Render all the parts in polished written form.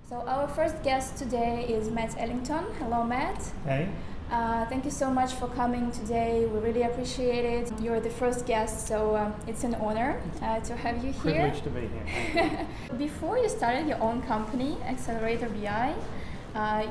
So our first guest today is Matt Allington. Hello, Matt. Hey. Thank you so much for coming today. We really appreciate it. You're the first guest, so it's an honor to have you here. Privileged to be here. Before you started your own company, Excelerator BI,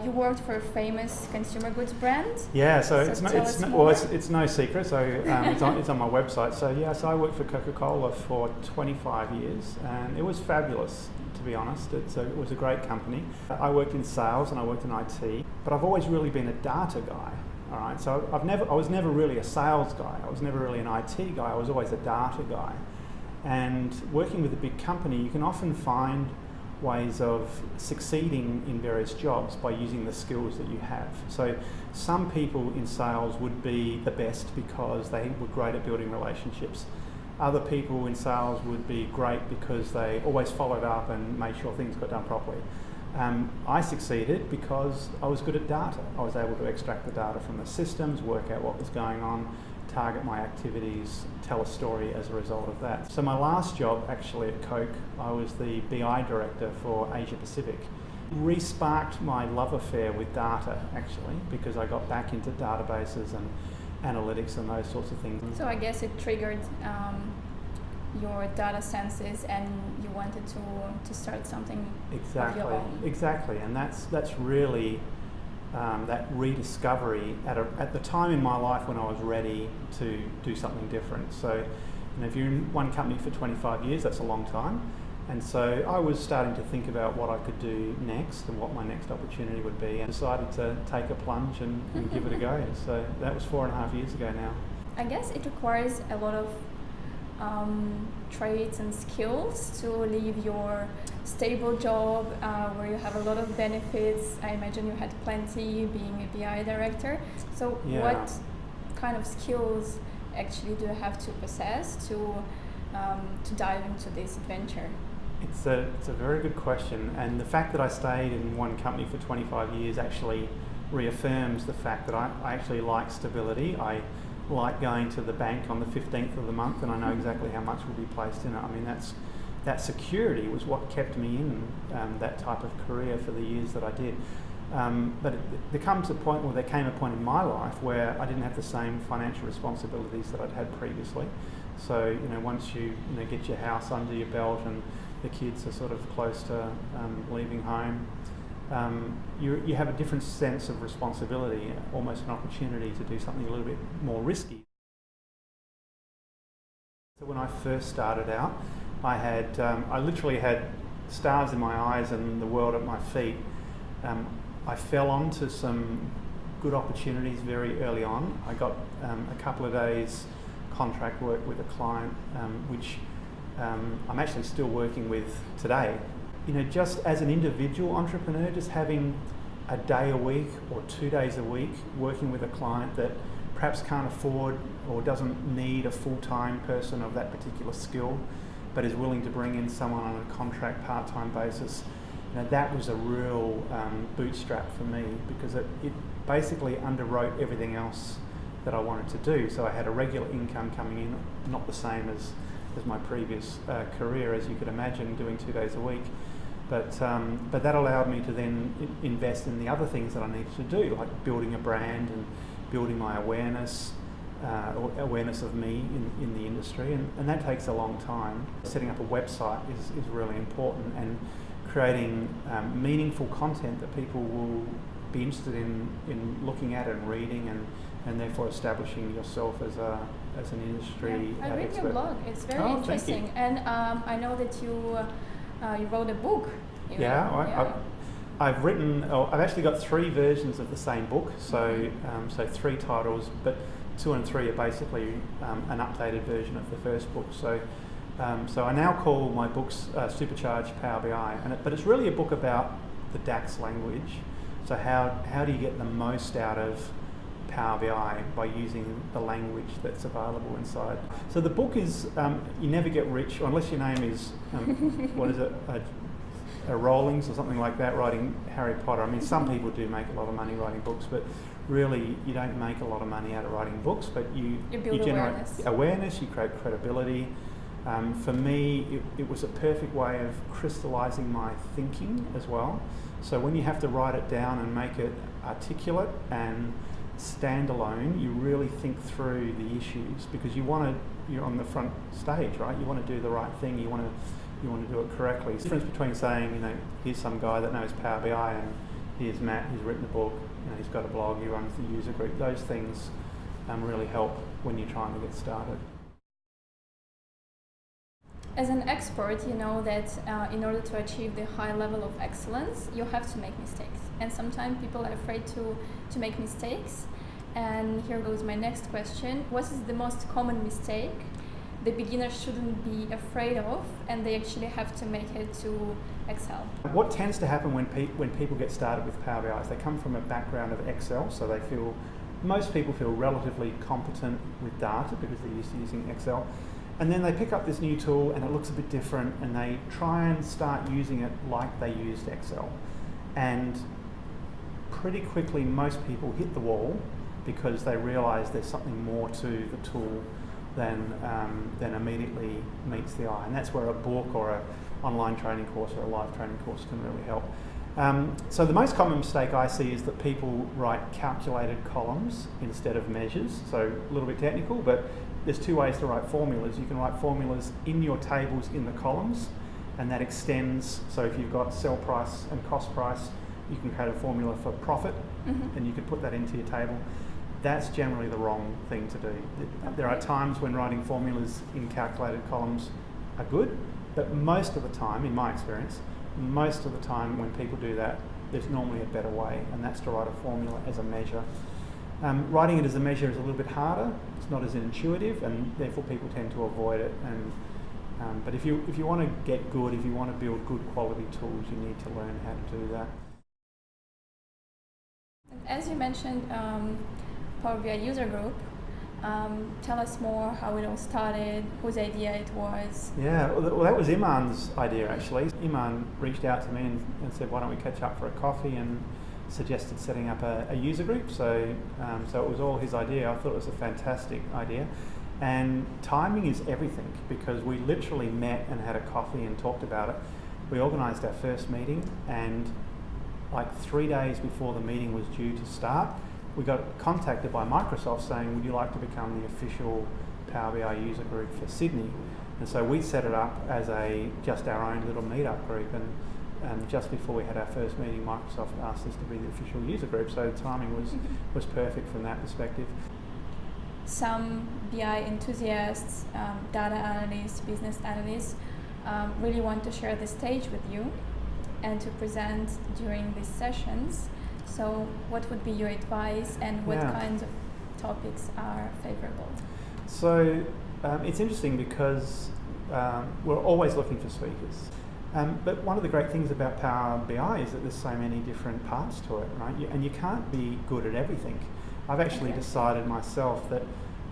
you worked for a famous consumer goods brand. Yeah, so So it's no secret. So it's on my website. So I worked for Coca-Cola for 25 years, and it was fabulous. To be honest, it was a great company. I worked in sales and I worked in IT, but I've always really been a data guy. All right, so I was never really a sales guy. I was never really an IT guy. I was always a data guy. And working with a big company, you can often find ways of succeeding in various jobs by using the skills that you have. So some people in sales would be the best because they were great at building relationships. Other people in sales would be great because they always followed up and made sure things got done properly. I succeeded because I was good at data. I was able to extract the data from the systems, work out what was going on, target my activities, tell a story as a result of that. So my last job actually at Coke, I was the BI director for Asia Pacific. Re-sparked my love affair with data actually, because I got back into databases and analytics and those sorts of things. So I guess it triggered your data senses, and you wanted to start something of your own. Exactly, and that's really that rediscovery at the time in my life when I was ready to do something different. So, if you're in one company for 25 years, that's a long time. And so I was starting to think about what I could do next and what my next opportunity would be, and decided to take a plunge and give it a go. So that was 4.5 years ago now. I guess it requires a lot of traits and skills to leave your stable job where you have a lot of benefits. I imagine you had plenty being a BI director. So Yeah. what kind of skills actually do you have to possess to dive into this adventure? It's a very good question, and the fact that I stayed in one company for 25 years actually reaffirms the fact that I actually like stability. I like going to the bank on the 15th of the month and I know exactly how much will be placed in it. I mean, that security was what kept me in that type of career for the years that I did. But there came a point in my life where I didn't have the same financial responsibilities that I'd had previously. So, once you get your house under your belt and the kids are sort of close to leaving home, you have a different sense of responsibility, almost an opportunity to do something a little bit more risky. So when I first started out, I literally had stars in my eyes and the world at my feet. I fell onto some good opportunities very early on. I got a couple of days contract work with a client, which I'm actually still working with today. Just as an individual entrepreneur, just having a day a week or 2 days a week working with a client that perhaps can't afford or doesn't need a full-time person of that particular skill, but is willing to bring in someone on a contract part-time basis, that was a real bootstrap for me, because it basically underwrote everything else that I wanted to do. So I had a regular income coming in, not the same as my previous career, as you could imagine, doing 2 days a week. But that allowed me to then invest in the other things that I needed to do, like building a brand and building my awareness, or awareness of me in the industry, and that takes a long time. Setting up a website is really important, and creating meaningful content that people will be interested in looking at and reading, and therefore establishing yourself as an industry I read expert. your blog. It's very interesting, and I know that you wrote a book. I've actually got 3 versions of the same book, so 3 titles, but 2 and 3 are basically an updated version of the first book. So I now call my books Supercharged Power BI, but it's really a book about the DAX language. So how do you get the most out of Power BI by using the language that's available inside? So the book is you never get rich unless your name is what is it, a Rowlings or something like that, writing Harry Potter. I mean, some people do make a lot of money writing books, but really you don't make a lot of money out of writing books, but you build generate awareness, you create credibility, For me, it was a perfect way of crystallizing my thinking as well. So when you have to write it down and make it articulate and standalone, you really think through the issues, because you're on the front stage, right? You want to do the right thing. You want to do it correctly. It's the difference between saying, here's some guy that knows Power BI, and here's Matt, he's written a book, he's got a blog, he runs the user group. Those things really help when you're trying to get started. As an expert, you know that in order to achieve the high level of excellence, you have to make mistakes. And sometimes people are afraid to make mistakes. And here goes my next question. What is the most common mistake the beginners shouldn't be afraid of, and they actually have to make it to Excel? What tends to happen when people get started with Power BI is they come from a background of Excel, so most people feel relatively competent with data because they're used to using Excel. And then they pick up this new tool and it looks a bit different, and they try and start using it like they used Excel. And pretty quickly most people hit the wall because they realise there's something more to the tool than immediately meets the eye. And that's where a book or an online training course or a live training course can really help. So the most common mistake I see is that people write calculated columns instead of measures. So a little bit technical, but there's two ways to write formulas. You can write formulas in your tables in the columns, and that extends. So if you've got sell price and cost price, you can create a formula for profit, and you can put that into your table. That's generally the wrong thing to do. There are times when writing formulas in calculated columns are good, but most of the time, in my experience, most of the time when people do that, there's normally a better way, and that's to write a formula as a measure. Writing it as a measure is a little bit harder. It's not as intuitive, and therefore people tend to avoid it. But if you want to get good, if you want to build good quality tools, you need to learn how to do that. As you mentioned, Power BI user group. Tell us more how it all started, whose idea it was. Yeah, well that was Iman's idea actually. Iman reached out to me and said, why don't we catch up for a coffee, and suggested setting up a user group. So it was all his idea. I thought it was a fantastic idea. And timing is everything, because we literally met and had a coffee and talked about it. We organised our first meeting, and like 3 days before the meeting was due to start, we got contacted by Microsoft saying, would you like to become the official Power BI user group for Sydney? And so we set it up as just our own little meetup group, and just before we had our first meeting, Microsoft asked us to be the official user group, so the timing was perfect from that perspective. Some BI enthusiasts, data analysts, business analysts really want to share the stage with you and to present during these sessions. So what would be your advice, and what kinds of topics are favourable? So it's interesting because we're always looking for speakers. But one of the great things about Power BI is that there's so many different parts to it, right? And you can't be good at everything. I've actually decided myself that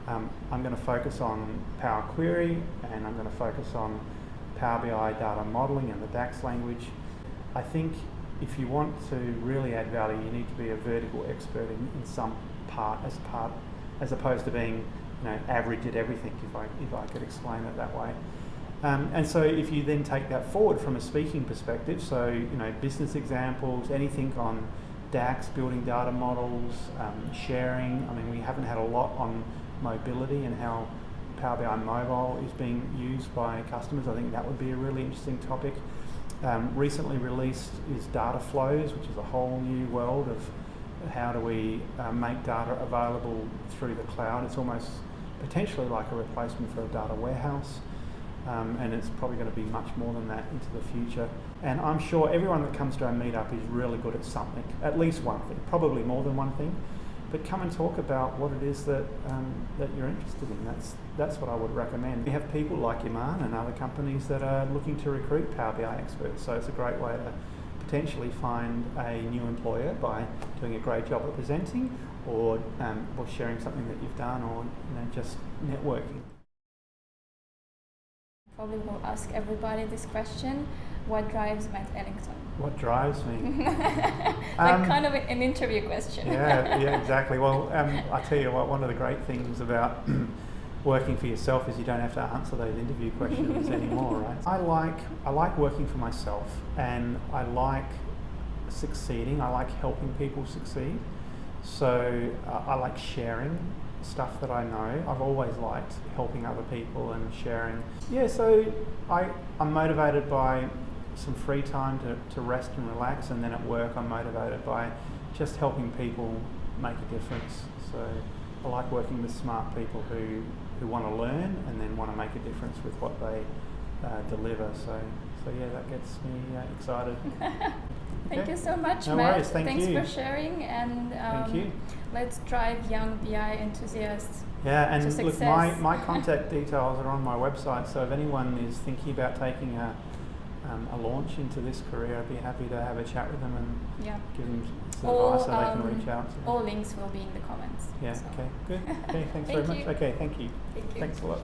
I'm going to focus on Power Query, and I'm going to focus on Power BI data modelling and the DAX language. I think if you want to really add value, you need to be a vertical expert in some part, as opposed to being average at everything, if I could explain it that way. And so if you then take that forward from a speaking perspective, so business examples, anything on DAX, building data models, sharing. I mean, we haven't had a lot on mobility and how Power BI Mobile is being used by customers. I think that would be a really interesting topic. Recently released is data flows, which is a whole new world of how do we make data available through the cloud. It's almost potentially like a replacement for a data warehouse. And it's probably going to be much more than that into the future. And I'm sure everyone that comes to our meetup is really good at something, at least one thing, probably more than one thing. But come and talk about what it is that you're interested in. That's what I would recommend. We have people like Iman and other companies that are looking to recruit Power BI experts, so it's a great way to potentially find a new employer by doing a great job at presenting, or sharing something that you've done, or just networking. Probably will ask everybody this question: what drives Matt Allington? What drives me? Kind of an interview question. yeah, exactly. Well, I tell you what, one of the great things about working for yourself is you don't have to answer those interview questions anymore, right? I like working for myself, and I like succeeding. I like helping people succeed. So I like sharing stuff that I know. I've always liked helping other people and sharing. Yeah, so I'm motivated by some free time to rest and relax, and then at work I'm motivated by just helping people make a difference. So I like working with smart people who want to learn and then want to make a difference with what they deliver. So yeah, that gets me excited. Thank you so much, No Matt. worries, Thanks you. for sharing, and Thank you. let's drive young BI enthusiasts. Yeah, and to look, success. my contact details are on my website, so if anyone is thinking about taking a launch into this career, I'd be happy to have a chat with them and give them some advice so they can reach out. All links will be in the comments. Yeah, so. okay, good. Okay, thanks very much. you. Okay, thank you. Thank you. Thanks a lot.